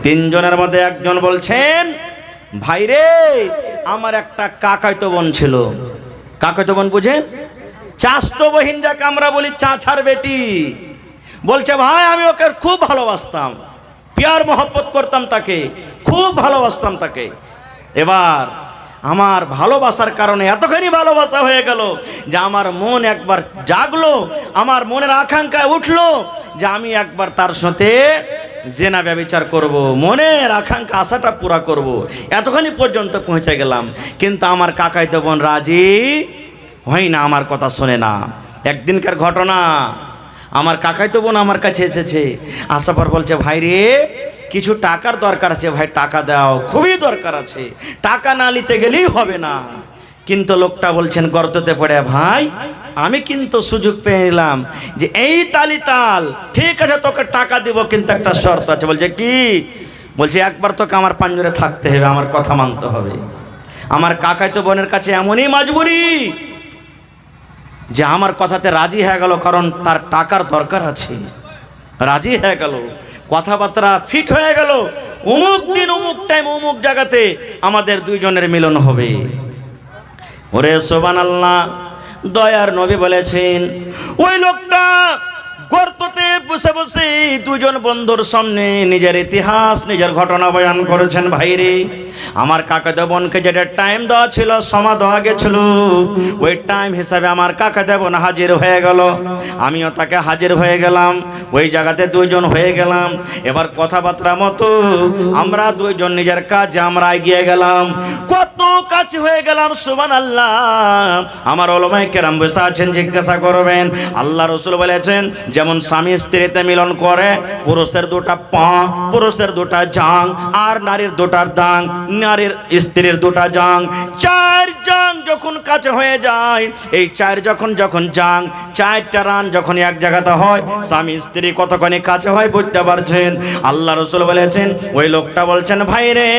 তিনজনের মধ্যে একজন বলছেন, ভাইরে আমার একটা কাকাইতো বোন ছিল। কাকাইতো বোন বুঝেন? চাচতো বহিন, যাকে আমরা বলি চাচার বেটি। বলছে ভাই আমি ওকে খুব ভালোবাসতাম, প্যার মহব্বত করতাম, তাকে খুব ভালোবাসতাম তাকে। এবার আমার ভালোবাসার কারণে এতখানি ভালোবাসা হয়ে গেল যে আমার মন একবার জাগলো, আমার মনের আকাঙ্ক্ষায় উঠলো যে আমি একবার তার সাথে জেনা ব্যভিচার করব, মনের আকাঙ্ক্ষা আশাটা পুরা করব। এতখানি পর্যন্ত পৌঁছে গেলাম, কিন্তু আমার কাকাইতো বোন রাজি হয় না, আমার কথা শোনে না। একদিনকার ঘটনা, আমার কাকাইতো বোন আমার কাছে এসেছে, আসার পর বলছে ভাই রে কিছু টাকার দরকার আছে, ভাই টাকা দাও, খুবই দরকার আছে, টাকা না নিতে গেলেই হবে না। কিন্তু লোকটা বলছেন গর্ততে পড়ে, ভাই আমি কিন্তু সুযোগ পেয়ে নিলাম যে এই তালি তাল, ঠিক আছে তোকে টাকা দিব, কিন্তু একটা শর্ত আছে। বলছে কি? বলছে একবার তোকে আমার পাঞ্জরে থাকতে হবে, আমার কথা মানতে হবে। আমার কাকাইতো বোনের কাছে এমনই মজবুরি যে আমার কথাতে রাজি হয়ে গেল, কারণ তার টাকার দরকার আছে। রাজি হয়ে গেল, কথাবার্তা ফিট হয়ে গেল, অমুক দিন অমুক টাইম অমুক জায়গাতে আমাদের দুইজনের মিলন হবে। ওরে সুবহানাল্লাহ, দয়ার নবী বলেছেন ওই লোকটা গর্ততে বসে বসে দুজন বন্ধুর সামনে নিজের ইতিহাস, নিজের ঘটনা বয়ান করেছেন। ভাইরে আমার কাকাতো বোনকে যেটা টাইম দেওয়া ছিল, সময় দেওয়া গেছিল, ওই টাইম হিসাবে আমার কাকাতো বোন হাজির হয়ে গেল, আমিও তাকে হাজির হয়ে গেলাম, ওই জায়গাতে দুইজন হয়ে গেলাম। এবার কথাবার্তা মতো আমরা দুইজন নিজের কাজে আমরা এগিয়ে গেলাম, কত কাছে হয়ে গেলাম। সুবহানাল্লাহ, আমার উলামায়ে কেরাম বসে আছেন, জিজ্ঞাসা করবেন। আল্লাহ রাসূল বলেছেন যেমন স্বামী স্ত্রীতে মিলন করে, পুরুষের দুটা পা, পুরুষের দুটা জাং, আর নারীর দুটা দাং, নারীর স্ত্রীর দুটা জাং, চার জাং যখন কাছে হয়ে যায়, এই চার যখন জাং, চারটা রান যখন এক জায়গাতে হয়, স্বামী স্ত্রী কতখানি কাছে হয় বুঝতে পারছেন। আল্লাহ রাসূল বলেছেন, ওই লোকটা বলছেন ভাই রে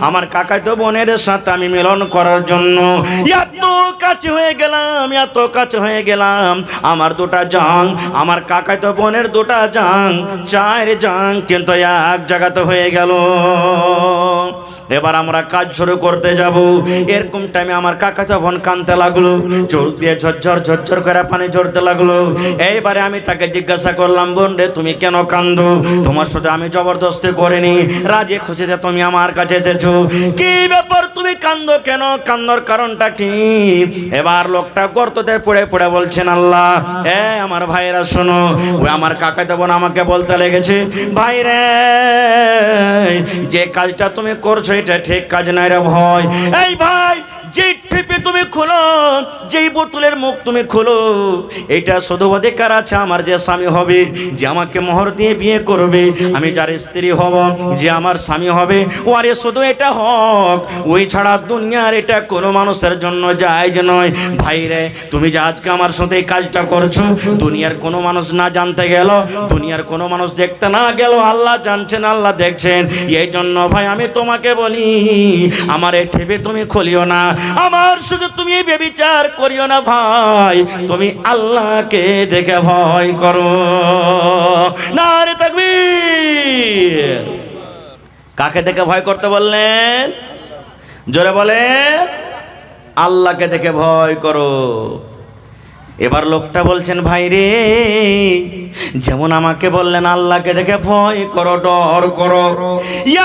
আমার কাকাতো বোনের সাথে আমি মিলন করার জন্য এত কাছে হয়ে গেলাম, এত কাছে হয়ে গেলাম, আমার দুটা জাং, আমার কাকাতো বোনের দুটা জাং, চার জাং কিন্তু এক জায়গাতে হয়ে গেল। এবার আমরা কাজ শুরু করতে যাব, এরকম টাইমে আমার কাকাতো বোন কাঁদতে লাগলো, চোখ দিয়ে ঝরঝর করে পানি ঝরতে লাগলো। এইবারে আমি তাকে জিজ্ঞাসা করলাম, বোন রে তুমি কেন কাঁদো? তোমার সাথে আমি জবরদস্তি করিনি, রাজি খুশিতে তুমি আমার কাছে এসেছো, কি ব্যাপার তুমি কাঁদো কেন? কান্দার কারণটা কি? এবার লোকটা গর্ততে পড়ে পড়ে বলছেন, আল্লাহ আমার ভাইরা শোনো, ওই আমার কাকাতো বোন আমাকে বলতে লেগেছে, ভাই রে যে কাজটা তুমি করছো এটা ঠিক কাজ নাই রে ভাই। এই ভাই যেই টিপে তুমি খোলো, যেই বোতলের মুখ তুমি খোলো, এটা শুধু অধিকার আছে আমার যে স্বামী হবে, যে আমাকে মোহর দিয়ে বিয়ে করবে, আমি যার স্ত্রী হব, যে আমার স্বামী হবে, ওরে শুধু এটা হক, ওই ছাড়া দুনিয়ার এটা কোনো মানুষের জন্য জায়েজ নয়। ভাই রে তুমি যে আজকে আমার সাথে এই কাজটা করছো, দুনিয়ার কোনো মানুষ না জানতে গেল, দুনিয়ার কোনো মানুষ দেখতে না গেল, আল্লাহ জানছেন, আল্লাহ দেখছেন। এই জন্য ভাই আমি তোমাকে বলি, আমার এই ঠেপে তুমি খুলিও না, আমার শুধু তুমি ব্যভিচার করিও না ভাই, তুমি আল্লাহকে দেখে ভয় করো। নারে তাকবীর। কাকে দেখে ভয় করতে বললেন? জোরে বলেন, আল্লাহকে দেখে ভয় করো। এবার লোকটা বলছেন, ভাই রে যেমন আমাকে বললেন আল্লাহকে দেখে ভয় করো, ডর করো,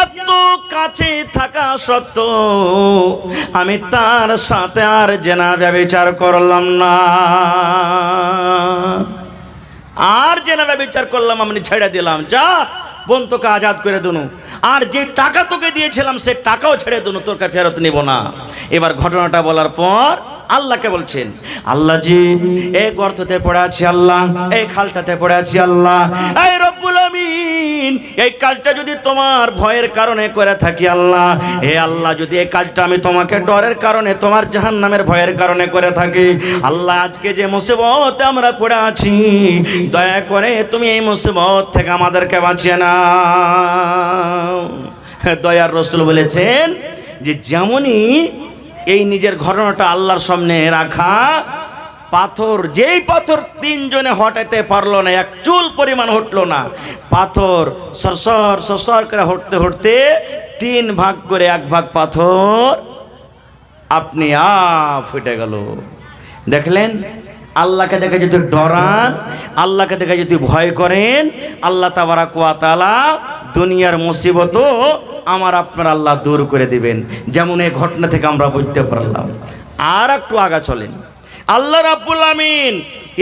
এত কাছে থাকা সত্ত্বেও আমি তার সাথে আর জেনা ব্যভিচার করলাম না, আর জেনা ব্যভিচার করলাম আমি ছেড়ে দিলাম, যা বোন তোকে আজাদ করে দুনু, আর যে টাকা তোকে দিয়েছিলাম সে টাকাও ছেড়ে দুনু, তোকে ফেরত নিব না। এবার ঘটনাটা বলার পর আল্লাহকে বলছেন, আল্লাহ জি এই গর্ততে পড়ে আছি আল্লাহ, এই খালটাতে পড়ে আছি আল্লাহ, এই রব্বুল আমিন এই কাজটা যদি তোমার ভয়ের কারণে করে থাকি আল্লাহ, হে আল্লাহ যদি এই কাজটা আমি তোমাকে ডরের কারণে, তোমার জাহান্নামের ভয়ের কারণে করে থাকি, আল্লাহ আজকে যে মুসিবতে আমরা পড়ে আছি, দয়া করে তুমি এই মুসিবত থেকে আমাদেরকে বাঁচিয়ে নাও। দয়ার রাসূল বলেছেন যে যেমনই এই নিজের ঘটনাটা আল্লাহর সামনে রাখা, পাথর, যেই পাথর তিনজনে হটাতে পারলো না, এক চুল পরিমাণ হটলো না, পাথর সরসর সরসর করে হটতে হটতে 3 ভাগ করে 1 ভাগ পাথর আপনি ফুটে গেল। দেখলেন, আল্লাহকে দেখে যদি ডরান, আল্লাহকে দেখে যদি ভয় করেন, আল্লাহ তাবারাক ওয়া তাআলা দুনিয়ার মুসিবতও আমার আপনার আল্লাহ দূর করে দিবেন। যেমন এই ঘটনা থেকে আমরা বুঝতে পারলাম। আর একটু আগা চলেন। আল্লাহ রাব্বুল আমিন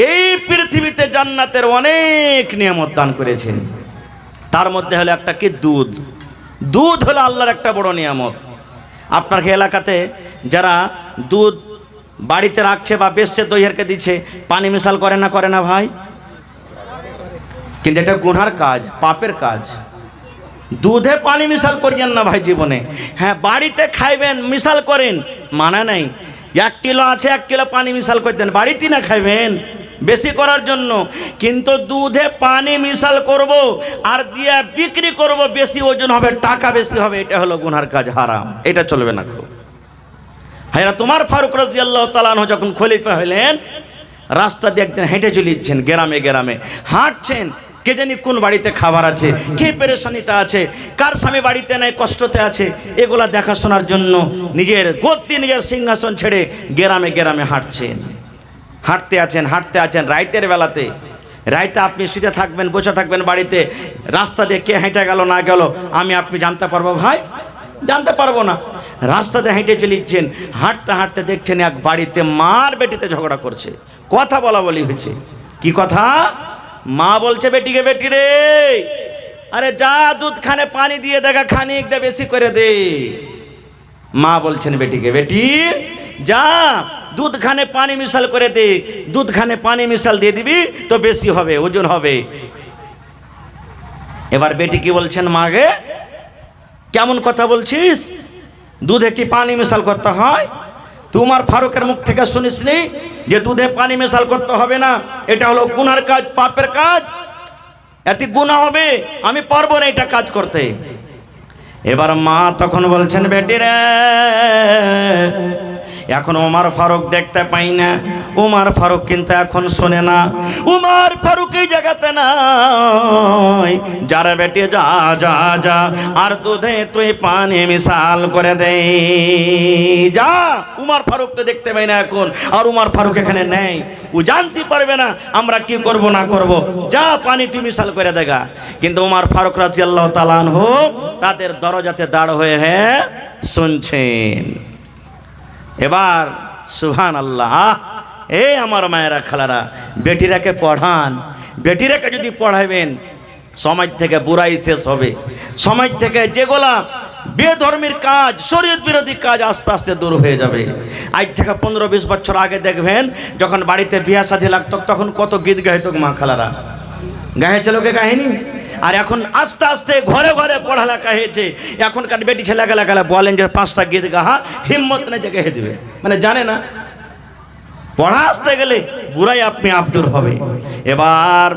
এই পৃথিবীতে জান্নাতের অনেক নিয়ামত দান করেছেন। তার মধ্যে হলো একটা কি, দুধ। দুধ হলো আল্লাহর একটা বড় নিয়ামত। আপনার এলাকাতে যারা দুধ বাড়িতে রাখছে বা বেচছে, দইয়েরকে দিচ্ছে, পানি মিশাল করে না ভাই? কিন্তু এটা গুনার কাজ, পাপের কাজ। দুধে পানি মিশাল করিয়েন না ভাই জীবনে। হ্যাঁ, বাড়িতে খাইবেন মিশাল করেন, মানা নাই। 1 কিলো আছে, 1 কিলো পানি মিশাল করে দেন, বাড়িতে না খাইবেন বেশি করার জন্য। কিন্তু দুধে পানি মিশাল করব আর দিয়ে বিক্রি করব, বেশি ওজন হবে, টাকা বেশি হবে, এটা হলো গুনার কাজ, হারাম, এটা চলবে না। হায়রা তোমার ফারুক রাদিয়াল্লাহু তাআলা আনহু যখন খলিফা হলেন, রাস্তা দিয়ে একদিন হেঁটে চলেছেন, গ্রামে গ্রামে হাঁটছেন। কে জানি কোন বাড়িতে খাবার আছে, কে পেরেশানিতে আছে, কার স্বামী বাড়িতে নাই, কষ্টতে আছে, এগুলা দেখাশোনার জন্য নিজের গদ্দি, নিজের সিংহাসন ছেড়ে গ্রামে গ্রামে হাঁটছেন। হাঁটতে আছেন রাইতের বেলাতে। রাইতে আপনি শুতে থাকবেন, বসে থাকবেন বাড়িতে, রাস্তা দিয়ে কে হেঁটে গেল না গেল আমি আপনি জানতে পারবো ভাই? জানতে পারবো না। রাস্তাতে হেঁটে চলেছেন, হাঁটতে হাঁটতে দেখছেন এক বাড়িতে মার বেটিতে ঝগড়া করছে, কথা বলা বলি হয়েছে। কি কথা? মা বলছে বেটিকে, বেটি রে, আরে যা দুধ খানে পানি দিয়ে দেখা, খানিক দে, বেশি করে দে। মা বলছেন বেটিকে, বেটি যা দুধ খানে পানি মিশাল করে দে, দুধ খানে পানি মিশাল দিয়ে দিবি তো বেশি হবে, ওজন হবে। এবার বেটি কি বলছেন, মাগে কেমন কথা বলছিস, দুধে কি পানি মিশাল করতে হয়? তোমার ফারুকের মুখ থেকে শুনিসনি যে দুধে পানি মিশাল করতে হবে না, এটা হলো গুনার কাজ, পাপের কাজ, এতে গুনাহ হবে, আমি পারবো না এটা কাজ করতে। এবার মা তখন বলছেন, বেটি রে, এখন ওমর ফারুক দেখতে পাই না, ওমর ফারুক কিন্তু এখন শোনে না, ওমর ফারুক এই জায়গাতে নাই, যারা বেটি যা যা যা আর দুধে তুই পানি মিশাল করে দে, যা। ওমর ফারুক তো দেখতে পাই না এখন, আর ওমর ফারুক এখানে নেই, ও জানতে পারবে না আমরা কি করব না করব, যা পানি তুই মিশাল করে দেগা। কিন্তু ওমর ফারুক রাদিয়াল্লাহু তাআলা আনহু তাদের দরজাতে দাঁড় হয়ে শুনছেন। এবার সুবহানাল্লাহ, এই আমার মায়েরা খালারা, বেটিরাকে পড়ান। বেটিরাকে যদি পড়াইবেন, সমাজ থেকে বুরাই শেষ হবে, সমাজ থেকে যেগুলা বেধর্মীর কাজ, শরীয়ত বিরোধী কাজ আস্তে আস্তে দূর হয়ে যাবে। আজ থেকে 15-20 বছর আগে দেখবেন, যখন বাড়িতে বিয়া শাদী লাগতো তখন কত গীত গাইত মা খালারা, গাইছে লোকে কাহিনী। আর এখন আস্তে আস্তে ঘরে ঘরে পড়ালেখা হয়েছে। এখনকার বেটি ছেলে গেলে বলেন যে 5টা গীত গাহা, হিম্মত নেই যে গেয়ে দিবে, মানে জানে না। পড়া আসতে গেলে বুড়াই আপনি আব্দুর হবে। এবার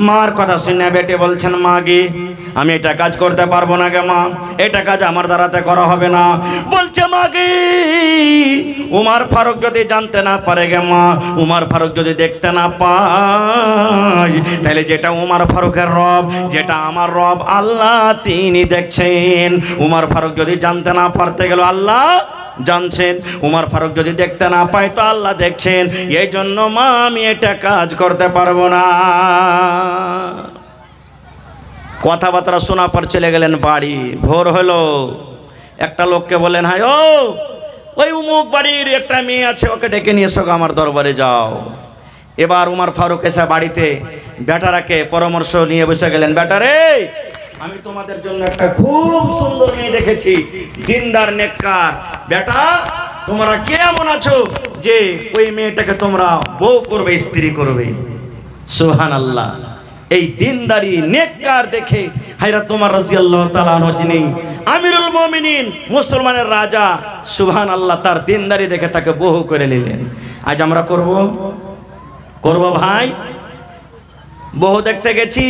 মার কথা শুনে বেটে বলছেন, মা গে আমি এটা কাজ করতে পারবো না গে মা, এটা কাজ আমার দ্বারাতে করা হবে না। বলছে, মা গে উমর ফারুক যদি জানতে না পারে গে মা, উমর ফারুক যদি দেখতে না পায়, তাহলে যেটা উমর ফারুকের রব, যেটা আমার রব আল্লাহ তিনি দেখছেন। উমর ফারুক যদি জানতে না পারতে গেল, আল্লাহ জানছেন, উমর ফারুক যদি দেখতে না পায় তো আল্লাহ দেখছেন, এই জন্য মা আমি এটা কাজ করতে পারবো না। কথাবার্তা শোনা পর চলে গেলেন বাড়ি। ভোর হলো, একটা লোককে বললেন, হাই ও ওই উমুক বাড়ির একটা মেয়ে আছে, ওকে ডেকে নিয়ে এসো, আমার দরবারে যাও। এবার উমর ফারুক এসে বাড়িতে বেটারাকে পরামর্শ নিয়ে বসে গেলেন, বেটারে আমি তোমাদের জন্য একটা খুব সুন্দর মেয়ে দেখেছি, দিনদার নেককার, বেটা তোমরা কেমন আছো যে ওই মেয়েটাকে তোমরা বউ করবে, স্ত্রী করবে। সুবহানাল্লাহ, এই দিনদারি নেককার দেখে হায়রা তোমার রাদিয়াল্লাহু তাআলা আনহু, যিনি আমিরুল মুমিনিন, মুসলমানের রাজা, সুবহানাল্লাহ, তার দিনদারি দেখে তাকে বউ করে নিলেন। আজ আমরা করব ভাই, বউ দেখতে গেছি,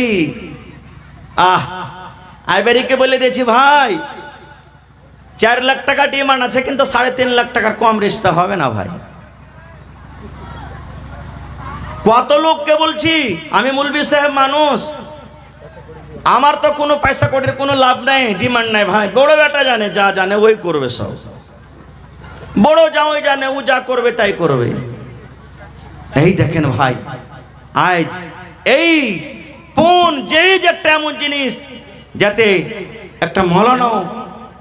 আইবারিকে বলে দিয়েছি ভাই 4 লাখ টাকা ডিমান্ড আছে, কিন্তু 3.5 লাখ টাকার কম রিশতা হবে না ভাই। কত লোককে বলছি আমি মৌলভী সাহেব মানুষ, আমার তো কোনো পয়সা কোটির কোনো লাভ নাই, ডিমান্ড নাই ভাই। বড় বেটা জানে, যা জানে ওই করবে, সব বড় যা ওই জানে, ও যা করবে তাই করবে। এই দেখেন ভাই, আজ এই ফোন যেই যে একটা এমন জিনিস, যাতে একটা মৌলানাও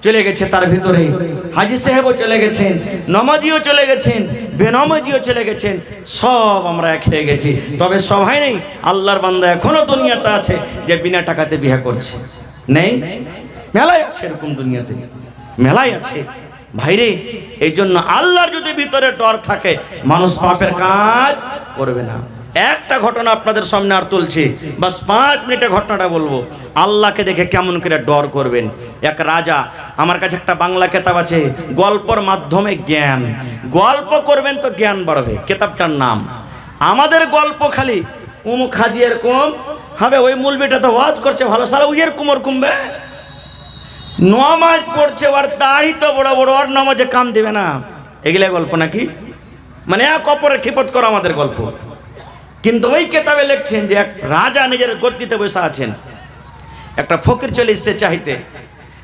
চলে গেছে তার ভিতরে, হাজি সাহেবও চলে গেছেন, নমাজিও চলে গেছেন, বেনমাজিও চলে গেছেন, সব আমরা এক হয়ে গেছি। তবে সবাই নেই, আল্লাহর বান্দা এখনো দুনিয়াতে আছে যে বিনা টাকাতে বিয়ে করছে, নেই? মেলায় আছে, এরকম দুনিয়াতে মেলায় আছে ভাইরে। এই জন্য আল্লাহর যদি ভিতরে ডর থাকে, মানুষ পাপের কাজ করবে না। একটা ঘটনা আপনাদের সামনে আর তুলছি, বাস 5 মিনিটে ঘটনাটা বলবো। আল্লাহকে দেখে কেমন করে ডর করবেন। এক রাজা, আমার কাছে একটা বাংলা কিতাব আছে, গল্পর মাধ্যমে জ্ঞান। গল্প করবেন তো জ্ঞান বাড়বে, কিতাবটার নাম। আমাদের গল্প খালি উমুক হাজি এরকম হবে, ওই মৌলবীটা তো ওয়াজ করছে ভালো, সারা ওই এরকম ওরকমবে নামাজ পড়ছে, ওর দাড়ি তো বড় বড়, ওর নামাজে কাম দিবে না। এগুলা গল্প নাকি? মানে এক অপরের খিপত করা আমাদের গল্প। কিন্তু ওই কিতাবে লিখছেন যে এক রাজা নিজের গদ্দিতে বসে আছেন, একটা ফকির চলে এসেছে চাইতে।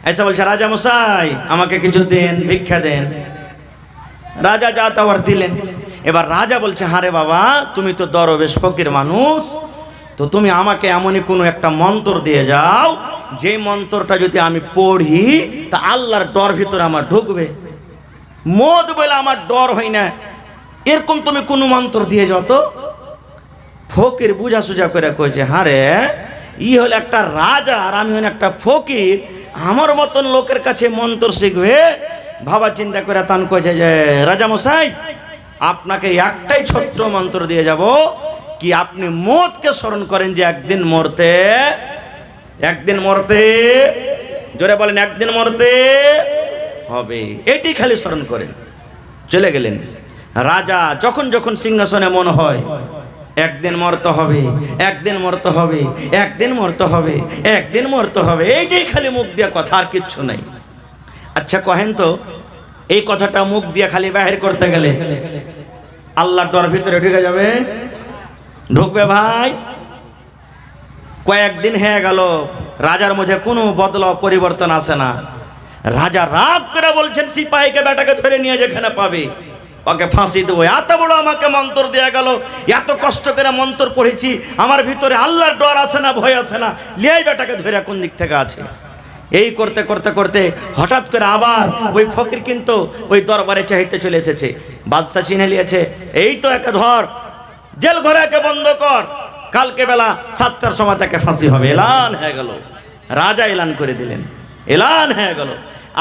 আচ্ছা বলছে, রাজা মশাই আমাকে কিছু দেন, ভিক্ষা দেন। রাজা যা তাওয়ার দিলেন। এবার রাজা বলছে, হারে বাবা, তুমি তো দরবেশ ফকির মানুষ, তো তুমি আমাকে এমনই কোনো একটা মন্ত্র দিয়ে যাও, যে মন্ত্রটা যদি আমি পড়ি তা আল্লাহর ডর ভিতরে আমার ঢুকবে। মদ বলে আমার ডর হয় না, এরকম তুমি কোনো মন্ত্র দিয়ে যাও তো। ফকির বুঝা সুঝা করে কইছে, হারে ই হল একটা রাজা আর আমি হল একটা ফকির, আমার মতন লোকের কাছে মন্ত্র শিখবে? ভাবা চিন্তা করে তান কইছে যে, রাজা মশাই আপনাকে একটাই ছোট্ট মন্ত্র দিয়ে যাব, কি আপনি মদকে স্মরণ করেন যে একদিন মরতে, একদিন মরতে, জোরে বলেন, একদিন মরতে হবে, এটি খালি স্মরণ করেন। চলে গেলেন। রাজা যখন যখন সিংহাসনে মনে হয় একদিন মরতে হবে, একদিন মরতে হবে, একদিন মরতে হবে, একদিন মরতে হবে, এইটাই খালি মুখ দিয়ে কথা, আর কিচ্ছু নাই। আচ্ছা কহেন তো, এই কথাটা মুখ দিয়ে খালি বাহির করতে গেলে আল্লাহর ডর ভিতরে ঢুকে যাবে? ঢুকবে ভাই? কয়েকদিন হয়ে গেল, রাজার মধ্যে কোনো বদলাও পরিবর্তন আসে না। রাজা রাগ করে বলছেন সিপাহীকে, বেটাকে ধরে নিয়ে যেখানে পাবে ওকে ফাঁসি দেবো। এত বড় আমাকে মন্ত্র দেয়া গেল, এত কষ্ট করে মন্ত্র পড়েছি, আমার ভিতরে আল্লাহর ডর আছে না, ভয় আছে না, লিয়াই বেটাকে ধরে কোন দিক থেকে আছে। এই করতে করতে করতে হঠাৎ করে আবার ওই ফকির কিন্তু ওই দরবারে চাইতে চলে এসেছে। বাদশা চিনে নিয়েছে, এই তো একে ধর, জেল ঘরে একে বন্ধ কর, কালকে বেলা 7টার সময় তাকে ফাঁসি হবে। এলান হয়ে গেল, রাজা এলান করে দিলেন, এলান হয়ে গেল।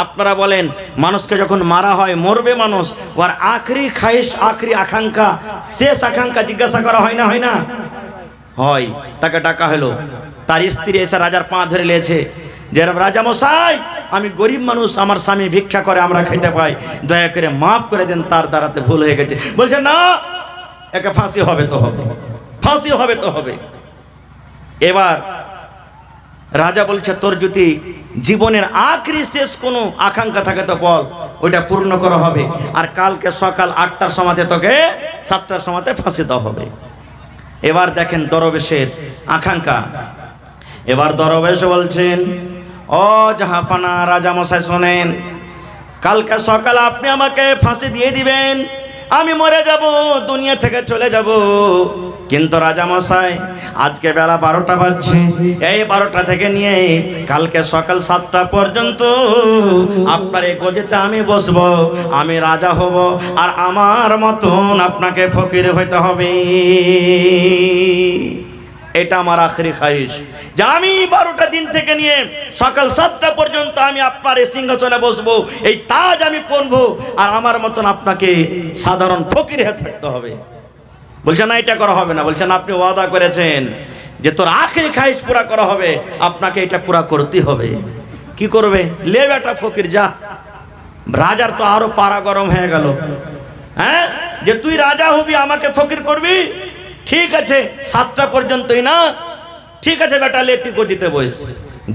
আপনারা বলেন, মানুষকে যখন মারা হয়, মরবে মানুষ, ওর আখরি খাইশ, আখরি আকাঙ্ক্ষা, শেষ আকাঙ্ক্ষা জিজ্ঞাসা করা হয় না, হয় না? হয়। তাকে ডাকা হলো, তার স্ত্রী এসে রাজার পা ধরে নিয়েছে যে, রাজা মশাই আমি গরিব মানুষ, আমার স্বামী ভিক্ষা করে, আমরা খেতে পাই, দয়া করে মাফ করে দেন, তার দ্বারাতে ভুল হয়ে গেছে। বলছে, না, একে ফাঁসি হবে তো হবে, ফাঁসি হবে তো হবে। এবার রাজা বলছে, তোর যদি জীবনের আখরি শেষ কোনো আকাঙ্ক্ষা থাকে তো বল, ওইটা পূর্ণ করা হবে, আর কালকে সকাল 8টার সময়তে তোকে 7টার সময়তে ফাঁসি দেওয়া হবে। এবার দেখেন দরবেশের আকাঙ্ক্ষা। এবার দরবেশ বলছেন, ও জাহাপানা রাজা মশাই শোনেন, কালকে সকাল আপনি আমাকে ফাঁসি দিয়ে দিবেন, আমি মরে যাব, দুনিয়া থেকে চলে যাব। কিন্তু রাজা মশাই আজকে বেলা 12টা বাজছে, এই 12টা থেকে নিয়ে কালকে সকাল 7টা পর্যন্ত আপনার এই গদিতে আমি বসবো, আমি রাজা হব, আর আমার মতন আপনাকে ফকির হইতে হবে। এটা আমার আখরি খাইশ, যে আমি 12টা দিন থেকে নিয়ে সকাল 7টা পর্যন্ত আমি আপনার এই সিংহাসনে বসবো, এই তাজ আমি পরবো, আর আমার মতন আপনাকে সাধারণ ফকির হয়ে থাকতে হবে। বলছে, না এটা করা হবে না। বলছেন, আপনি ওয়াদা করেছেন যে তোর আখরি খাইশ পুরা করা হবে, আপনাকে এটা পুরা করতে হবে। কি করবে? লে বেটা ফকির যা। রাজার তো আরো পাড়া গরম হয়ে গেল, হ্যাঁ, যে তুই রাজা হবি, আমাকে ফকির করবি, ঠিক আছে 7টা পর্যন্তই না, ঠিক আছে বেটা, লে তুই গদিতে বস।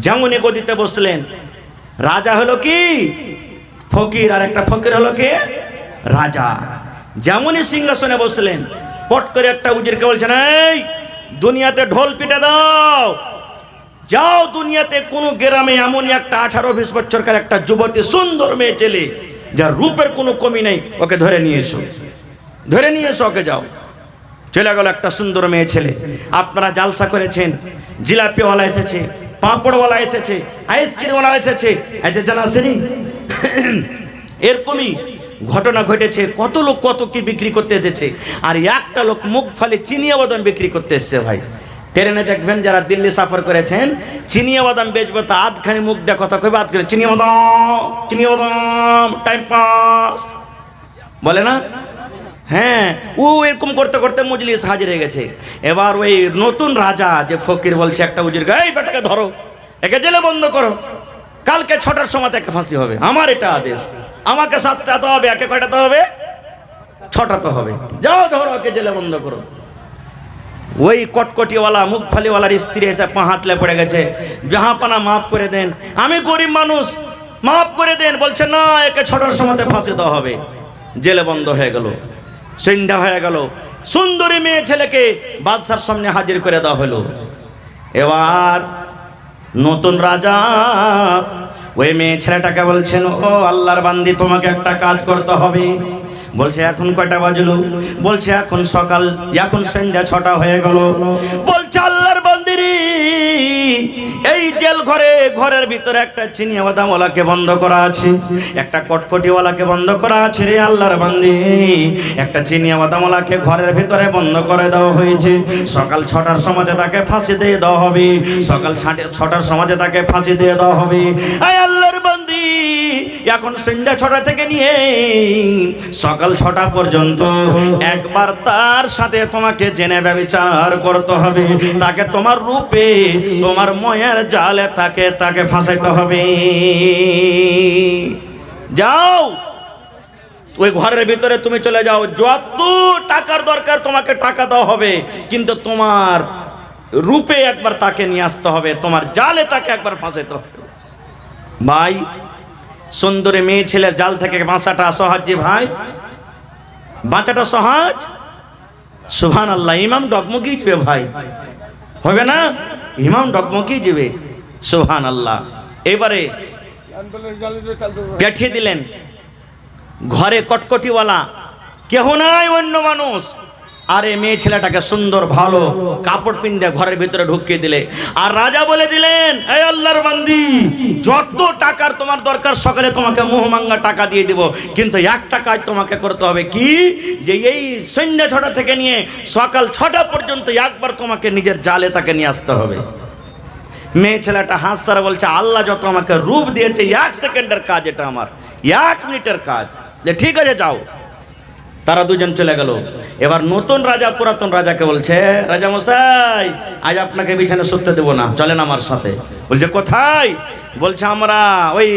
যেমনই গদিতে বসলেন, রাজা হলো কি ফকির, আর একটা ফকির হলো কি রাজা। যেমনই সিংহাসনে বসলেন, পট করে একটা উজিরকে বলছেন, এই দুনিয়াতে ঢোল পিটে দাও, যাও দুনিয়াতে কোনো গ্রামে এমনই একটা 18-20 বছরকার একটা যুবতী সুন্দর মেয়ে ছেলে যার রূপের কোনো কমি নেই, ওকে ধরে নিয়ে এসো, ধরে নিয়ে এসো, ওকে যাও। চলে গেল একটা সুন্দর মেয়ে ছেলে। আপনারা জালসা করেছেন, জিলাপিওয়ালা এসেছে, পাঁপড়ওয়ালা এসেছে, আইসক্রিমওয়ালা এসেছে, জানা আসেনি? এরকমই ঘটনা ঘটেছে। কত লোক কত কি বিক্রি করতে এসেছে, আর একটা লোক মুখ ফালে চিনিয়া বাদাম বিক্রি করতে এসেছে। ভাই ট্রেনে দেখবেন যারা দিল্লি সফর করেছেন, চিনিয়া বাদাম বেচবো তো আধখানি মুখ দিয়ে কথা কইবে, আধখানি চিনিয়া বাদাম টাইম পাস বলে না? হ্যাঁ, ও এরকম করতে করতে মজলিস হাজির হয়ে গেছে। এবার ওই নতুন রাজা যে ফকির বলছে একটা উজির, এই বেটাকে ধরো, একে জেলে বন্ধ করো, কালকে 6টার সময় তাকে ফাঁসি হবে, আমার এটা আদেশ, আমাকে 7টাতে হবে, একে কয়টাতে হবে? 6টাতে হবে, যাও ধরো, ওকে জেলে বন্ধ করো। ওই কটকটিওয়ালা মুখ ফালিওয়ালার স্ত্রী এসে পা হাতলে পড়ে গেছে, জাহাপানা মাফ করে দেন, আমি গরিব মানুষ, মাফ করে দেন। বলছে না, একে 6টার সময় ফাঁসি দেওয়া হবে। জেলে বন্ধ হয়ে গেল, সন্ধ্যা হয়ে গেল, সুন্দরী মেয়ে ছেলেকে বাদশার সামনে হাজির করে দেওয়া হলো। এবার নতুন রাজা ওই মেয়ে ছেলেটাকে বলছেন, ও আল্লাহর বান্দি, তোমাকে একটা কাজ করতে হবে। বলছে এখন কয়টা বাজলো? বলছে এখন সকাল, এখন সন্ধ্যা 6টা হয়ে গেল। বলছে আল্লাহর বান্দিরি, এই জেল ঘরের ভিতরে একটা চিনিয়া বাদামওয়ালাকে বন্ধ করা আছে, একটা কটকটিওয়ালাকে বন্ধ করা আছে রে আল্লাহর বান্দি, একটা চিনিয়া বাদামওয়ালাকে ঘরের ভিতরে বন্ধ করে দেওয়া হয়েছে। সকাল 6টার সময় তাকে ফাঁসি দিয়ে দেওয়া হবে, সকাল 6টার সময় তাকে ফাঁসি দিয়ে দেওয়া হবে। আয় আল্লাহর বান্দি, এখন সন্ধ্যা 6টা থেকে নিয়ে সকাল 6টা পর্যন্ত একবার তার সাথে তোমাকে জেনে ব্যভিচার করতে হবে, তাকে তোমার রূপে, তোমার ময়ের জালে তাকে ফাঁসাইতে হবে। যাও ওই ঘরের ভিতরে তুমি চলে যাও, যত টাকার দরকার তোমাকে টাকা দেওয়া হবে, কিন্তু তোমার রূপে একবার তাকে নিয়ে আসতে হবে, তোমার জালে তাকে একবার ফাঁসাইতে হবে। ভাই, সুন্দরী মেয়ে ছেলের জাল থেকে বাঁচাটা সহজ যে ভাই, বাঁচাটা সহজ। সুবহানাল্লাহ, ইমাম ডগমগি যাবে ভাই, হবে না? ইমাম ডগমগি যাবে, সুবহানাল্লাহ। এবারে পাঠিয়ে দিলেন ঘরে কটকটিওয়ালা, কেহ নাই, অন্য মানুষ। আর এই মেয়ে ছেলেটাকে সুন্দর ভালো কাপড় পিন্দে ঘরের ভিতরে ঢুকিয়ে দিলে। আর রাজা বলে দিলেন, এই আল্লাহর বান্দি, যত টাকার তোমার দরকার সকালে তোমাকে মুহমাঙ্গা টাকা দিয়ে দিব, কিন্তু একটা কাজ তোমাকে করতে হবে, কি? যে এই সন্ধ্যা 6টা থেকে নিয়ে সকাল 6টা পর্যন্ত একবার তোমাকে নিজের জালে তাকে নিয়ে আসতে হবে। মেয়ে ছেলেটা হাসতারা বলছে, আল্লাহ যত আমাকে রূপ দিয়েছে, 1 সেকেন্ডের কাজ এটা, আমার 1 মিনিটের কাজ। যে ঠিক আছে যাও। তারা দুজন চলে গেল। এবার নতুন রাজা পুরাতন রাজাকে বলছে, রাজা মশাই, আজ আপনাকে বিছানা শুতে দেবো না, চলেন আমার সাথে। বলছে কোথায়? বলছে আমরা ওই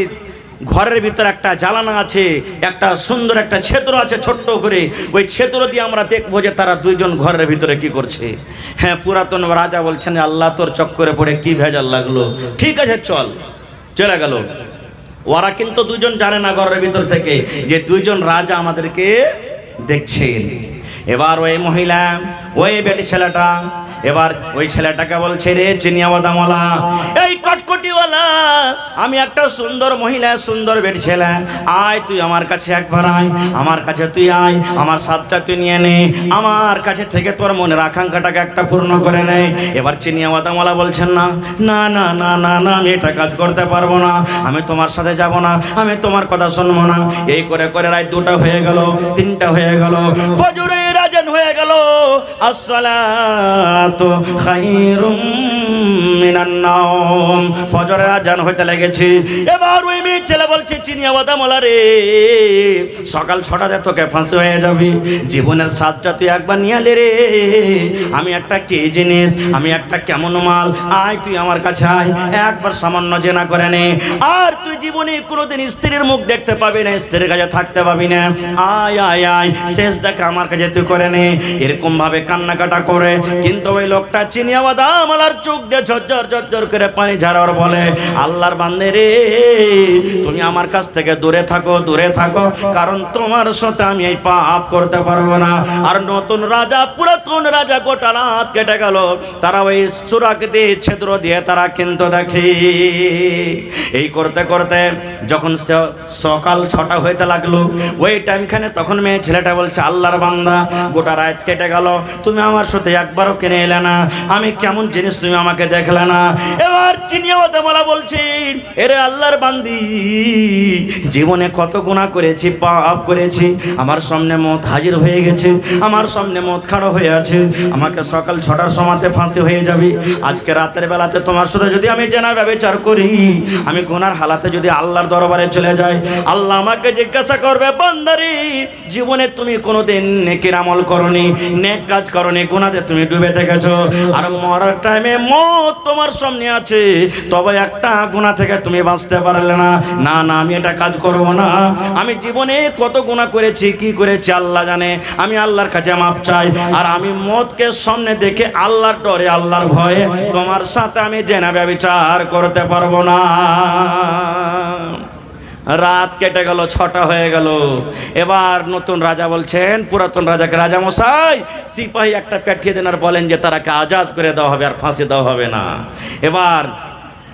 ঘরের ভিতরে একটা জ্বালানা আছে, একটা সুন্দর একটা ছেত্র আছে ছোট্ট করে, ওই ছেত্র দিয়ে আমরা দেখবো যে তারা দুইজন ঘরের ভিতরে কি করছে। হ্যাঁ, পুরাতন রাজা বলছেন, আল্লাহ তোর চক্করে পড়ে কি ভেজাল লাগলো, ঠিক আছে চল। চলে গেল। ওরা কিন্তু দুজন জানে না ঘরের ভিতর থেকে যে দুইজন রাজা আমাদেরকে দেখছেন। এবার ওই মহিলা, ওই বেটি ছেলেটা, এবার ওই ছেলেটাকে বলছে, রে চিনিয়া বাদামওয়ালা, এই কটকটিওয়ালা, আমি একটা সুন্দর মহিলা, সুন্দর বেটি ছেলে, আয় তুই আমার কাছে একবার আয়, আমার কাছে তুই আয়, আমার সাথটা তুই নিয়ে নে, আমার কাছে থেকে তোর মনের আকাঙ্ক্ষাটাকে একটা পূর্ণ করে নে। এবার চিনিয়া বাদামওয়ালা বলছেন, না না না না না না, আমি এটা কাজ করতে পারবো না, আমি তোমার সাথে যাব না, আমি তোমার কথা শুনবো না। এই করে করে রাত 2টা হয়ে গেল, 3টা হয়ে গেল, ফজরের আজান হয়ে গেল, আসসালাতু খায়রুম মিনান নাওম, ফজরের আজান হইতে লেগেছে। এবার ওই মেয়ে ছেলে বলছে, চিনিয়া বাদামওয়ালা রে, সকাল 6টাতে তোকে ফাঁসি হয়ে যাবি, জীবনের স্বাদটা তুই একবার নিয়ে আলে রে, আমি একটা কে জিনিস, আমি একটা কেমন মাল, আয় তুই আমার কাছে আয়, একবার সামান্য জেনা করে নে, আর তুই জীবনে কোনোদিন স্ত্রীর মুখ দেখতে পাবি না, স্ত্রীর কাছে থাকতে পাবি না, আয় আয় আয়, শেষ দেখা আমার কাছে তুই করে নে। এরকম ভাবে কান্নাকাটা করে, কিন্তু ওই লোকটা চিনিয়া বাদামওয়ালার চোখ চোখ দিয়ে ঝরঝর ঝরঝর করে পানি ঝাড়ার বলে, আল্লাহর বান্দে রে, তুমি আমার কাছ থেকে দূরে থাকো, দূরে থাকো, কারণ তোমার সাথে আমি এই পাপ করতে পারবো না। আর নতুন রাজা, পুরাতন রাজা গোটা রাত কেটে গেল, তারা ওই সুরাক দিয়ে ছিদ্র দিয়ে তারা কিন্তু দেখি। এই করতে করতে যখন সকাল 6টা হইতে লাগলো, ওই টাইমখানে তখন মেয়ে ছেলেটা বলছে, আল্লাহর বান্দা, গোটা রাত কেটে গেল, তুমি আমার সাথে একবারও কিনে এলে না, আমি কেমন জিনিস তুমি আমাকে দেখলে না। এবার চিনিয়াওয়াতে বলা বলছি, এরে আল্লাহর বান্দি, জীবনে কত গুনাহ করেছি, পাপ করেছি, আমার সামনে মত হাজির হয়ে গেছে, আমার সামনে মত খাড়া হয়ে আছে, আমাকে সকাল 6টার সময়তে ফাঁসি হয়ে যাবে। আজকে রাতের বেলাতে তোমার সাথে যদি আমি জেনা ব্যভিচার করি, আমি গুনার হালাতে যদি আল্লাহর দরবারে চলে যাই, আল্লাহ আমাকে জিজ্ঞাসা করবে, বান্দারি, জীবনে তুমি কোনোদিন নেকির আমল করনি, নেক কাজ করনি, গুনাতে তুমি ডুবে থেকেছো, আর মরার টাইমে মত তোমার সামনে আছে, তবে একটা গুনাহ থেকে তুমি বাঁচতে পারলে না। না না, আমি এটা কাজ করব না, আমি জীবনে কত গুনাহ করেছি, কি করেছি আল্লাহ জানে, আমি আল্লাহর কাছে মাপ চাই, আর আমি মতকে সামনে দেখে আল্লাহর ডরে, আল্লাহর ভয়ে তোমার সাথে আমি জেনা ব্যভিচার করতে পারবো না। রাত কেটে গেল, 6টা হয়ে গেল। এবার নতুন রাজা বলছেন পুরাতন রাজাকে, রাজা মশাই, সিপাহী একটা পাঠিয়ে দেন আর বলেন যে তারাকে আজাদ করে দেওয়া হবে, আর ফাঁসি দেওয়া হবে না। এবার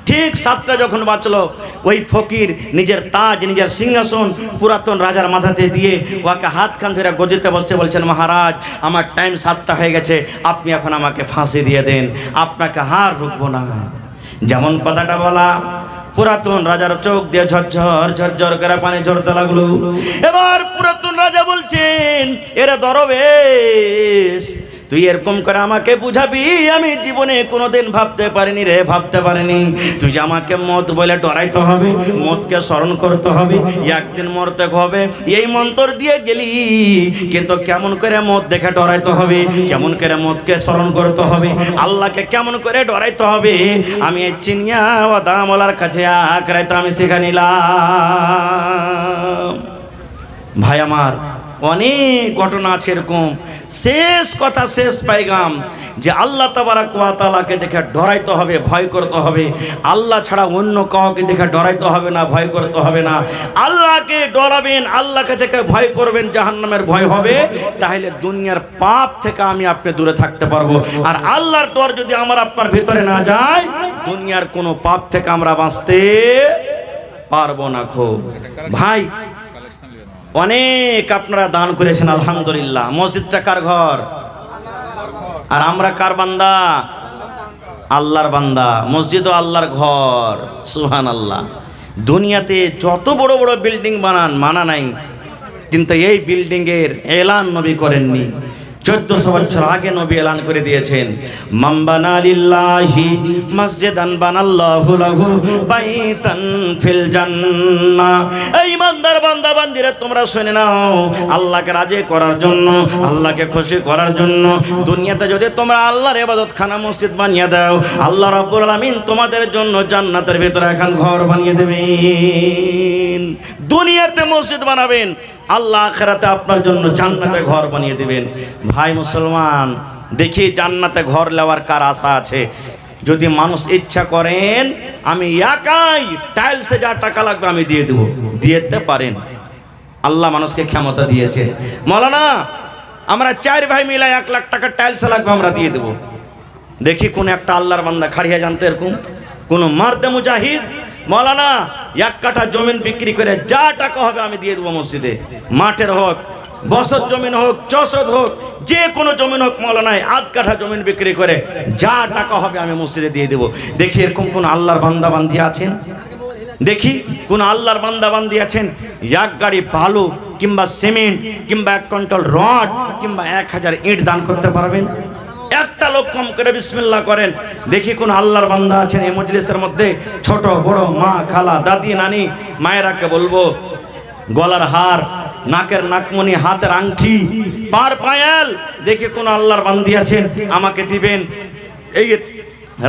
ঠিক 7টা যখন বাঁচলো, ওই ফকির নিজের তাজ, নিজের সিংহাসন পুরাতন রাজার মাথাতে দিয়ে ওকে হাত খান ধরে গদিতে বসে বলছেন, মহারাজ, আমার টাইম 7টা হয়ে গেছে, আপনি এখন আমাকে ফাঁসি দিয়ে দেন, আপনাকে হার রুখবো না। যেমন কথাটা বলা, পুরাতন রাজার চোখ দিয়ে ঝরঝর ঝরঝর করে পানি ঝরতে লাগলো। এবার পুরাতন রাজা বলছেন, এরা দরবেশ, তুই এরকম করে আমাকে বুঝাবি, আমি জীবনে কোনোদিন ভাবতে পারিনি রে, ভাবতে পারিনি। তুই যে আমাকে মত বলে ডরাইতে হবে, মতকে স্মরণ করতে হবে, একদিন মরতে হবে, এই মন্ত্র দিয়ে গেলি, কিন্তু কেমন করে মত দেখে ডরাইতে হবে, কেমন করে মতকে স্মরণ করতে হবে, আল্লাহকে কেমন করে ডরাইতে হবে, আমি এই চিনিয়া ও দামলার কাছে আঁকড়াইতে আমি শিখে নিলাম। ভাই আমার, অনেক ঘটনা আছে এরকম। শেষ কথা, শেষ পাইগাম, যে আল্লাহ তাবারাক ওয়া তাআলাকে দেখে ডরাইতে হবে, ভয় করতে হবে, আল্লাহ ছাড়া অন্য কাউকে দেখে ডরাইতে হবে না, ভয় করতে হবে না। আল্লাহকে ডরাবেন, আল্লাহকে দেখে ভয় করবেন, জাহান্নামের ভয় হবে, তাহলে দুনিয়ার পাপ থেকে আমি আপনি দূরে থাকতে পারবো। আর আল্লাহর ডর যদি আমার আপনার ভিতরে না যায়, দুনিয়ার কোনো পাপ থেকে আমরা বাঁচতে পারবো না। খুব ভাই, অনেক আপনারা দান করেছেন, আলহামদুলিল্লাহ। মসজিদটা কার ঘর? আর আমরা কার বান্দা? আল্লাহর বান্দা। মসজিদও আল্লাহর ঘর, সুবহানাল্লাহ। দুনিয়াতে যত বড় বড় বিল্ডিং বানান, মানা নাই, কিন্তু এই বিল্ডিং এর এলান নবী করেননি। 1400 বছর আগে নবী এলান করে দিয়েছেন, মান বানা লিল্লাহি মসজিদান বানাল্লাহু লাহু বাইতান ফিল জান্নাহ। এই ইমানদার বান্দা বান্দিরা, তোমরা শুনে নাও, আল্লাহকে রাজি করার জন্য, আল্লাহকে খুশি করার জন্য দুনিয়াতে যদি তোমরা আল্লাহর ইবাদতখানা মসজিদ বানিয়ে দাও, আল্লাহ রাব্বুল আলামিন তোমাদের জন্য জান্নাতের ভিতরে এখন ঘর বানিয়ে দেবেন। দুনিয়াতে মসজিদ বানাবেন, আল্লাহ আখিরাতে আপনার জন্য জান্নাতে ঘর বানিয়ে দিবেন। ভাই মুসলমান, দেখি জান্নাতে ঘর নেওয়ার কার আশা আছে? যদি মানুষ ইচ্ছা করেন, আমি একাই টাইলসে যা টাকা লাগবে আমি দিয়ে দেবো, দিতে পারেন। আল্লাহ মানুষকে ক্ষমতা দিয়েছে। মৌলানা, আমরা 4 ভাই মিলে 1 লাখ টাকা টাইলসে লাগবে, আমরা দিয়ে দেবো। দেখি কোন একটা আল্লাহর বান্দা খাড়িয়া জানতে এরকম কোন মার্দে মুজাহিদ, মৌলানা 1 কাঠা জমিন বিক্রি করে যা টাকা হবে আমি দিয়ে দেবো মসজিদে, মাঠের হোক, বছর জমিন হোক, চষদ হোক, যে কোনো জমিন হোক, মৌলানা 1 কাঠা জমিন বিক্রি করে যা টাকা হবে আমি মসজিদে দিয়ে দেবো। দেখি এরকম কোন আল্লাহর বান্দা বান্দি আছেন? দেখি কোন আল্লাহর বান্দা বান্দি আছেন 1 গাড়ি বালু কিংবা সিমেন্ট কিংবা 1 কুইন্টাল রড কিংবা 1000 ইট দান করতে পারবেন? একটা লোক কম করে বিসমিল্লাহ করেন। দেখি কোন আল্লাহর বান্দা আছেন এই মজলিসের মধ্যে, ছোট বড়, মা, খালা, দাদি, নানি, মায়েরাকে বলবো, গলার হার, নাকের নাকমণি, হাতের আংটি, পার পায়াল, দেখি কোন আল্লাহর বান্দি আছেন, আমাকে দিবেন। এই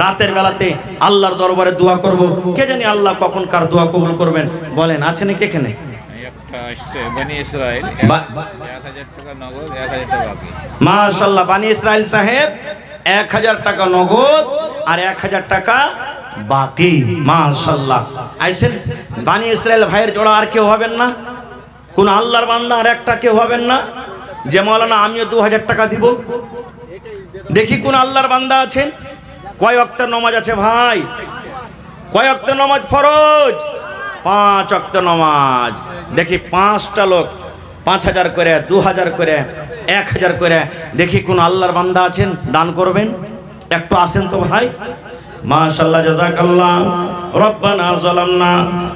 রাতের বেলাতে আল্লাহর দরবারে দোয়া করব, কে জানি আল্লাহ কখন কার দোয়া কবুল করবেন। বলেন, আছে নাকি এখানে? মাশাআল্লাহ, বানি ইসরাইল সাহেব 1000 টাকা নগদ আর 1000 টাকা বাকি। মাশাআল্লাহ। আইছেন বানি ইসরাইল ভাইয়ের জোড়া আর কেউ হবেন না? কোন আল্লাহর বান্দা আর একটা কেউ হবেন না যে মাওলানা আমিও 2000 টাকা দিব? দেখি কোন আল্লাহর বান্দা আছেন? কয় ওয়াক্তের নামাজ আছে ভাই? কয় ওয়াক্তের নামাজ ফরজ? 5 ওয়াক্ত নামাজ। দেখি 5টা লোক 5000 করে, 2000 করে, 1000 করে। দেখি কোন আল্লাহর বান্দা আছেন দান করবেন? একটু আসেন তো ভাই। মাশাআল্লাহ, জাযাকাল্লাহ। রব্বানা যালামনা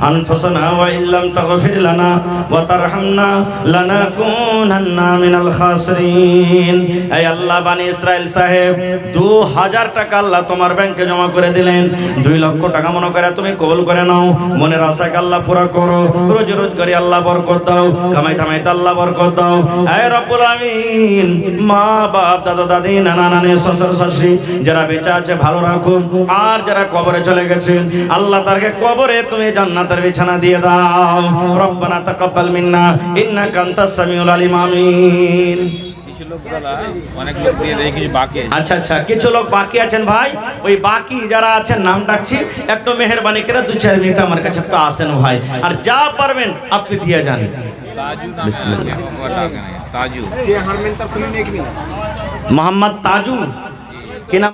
আনফুসানা ওয়া ইল্লাম তাগফির লানা ওয়া তারহামনা লানাকুনান্না মিনাল খাসিরিন। হে আল্লাহ, বানি ইসরাইল সাহেব 2000 টাকা আল্লাহ তোমার ব্যাংকে জমা করে দিলেন। 2 লক্ষ টাকা মনে করে তুমি কবুল করে নাও। মনের আশাকে আল্লাহ পুরা করো। রোজ রোজ করে আল্লাহ বরকত দাও, কামাই কামাইতে আল্লাহ বরকত দাও। হে রব্বুল আমিন, মা বাপ, দাদা দাদি, নানা নানি, শ্বশুর শাশুড়ি যারা বেঁচে আছে ভালো রাখো, আর যারা কবরে চলে গেছে আল্লাহ তারকে কবরে তুমি জান্নাতের বিছানা দিয়ে দাও। রব্বানা তাকাব্বাল মিন্না ইন্নাকা আনতাস সামিউল আলিম। আমিন। আচ্ছা আচ্ছা, কিছু লোক বাকি আছেন ভাই। ওই বাকি যারা আছেন নাম ডাকছি, একটু মেহেরবানি করে 2-4 মিনিট আমার কাছে একটু আসেন ভাই, আর যা পারবেন আপনি দিয়ে যান। বিসমিল্লাহ। মোহাম্মদ তাজু কি নাম?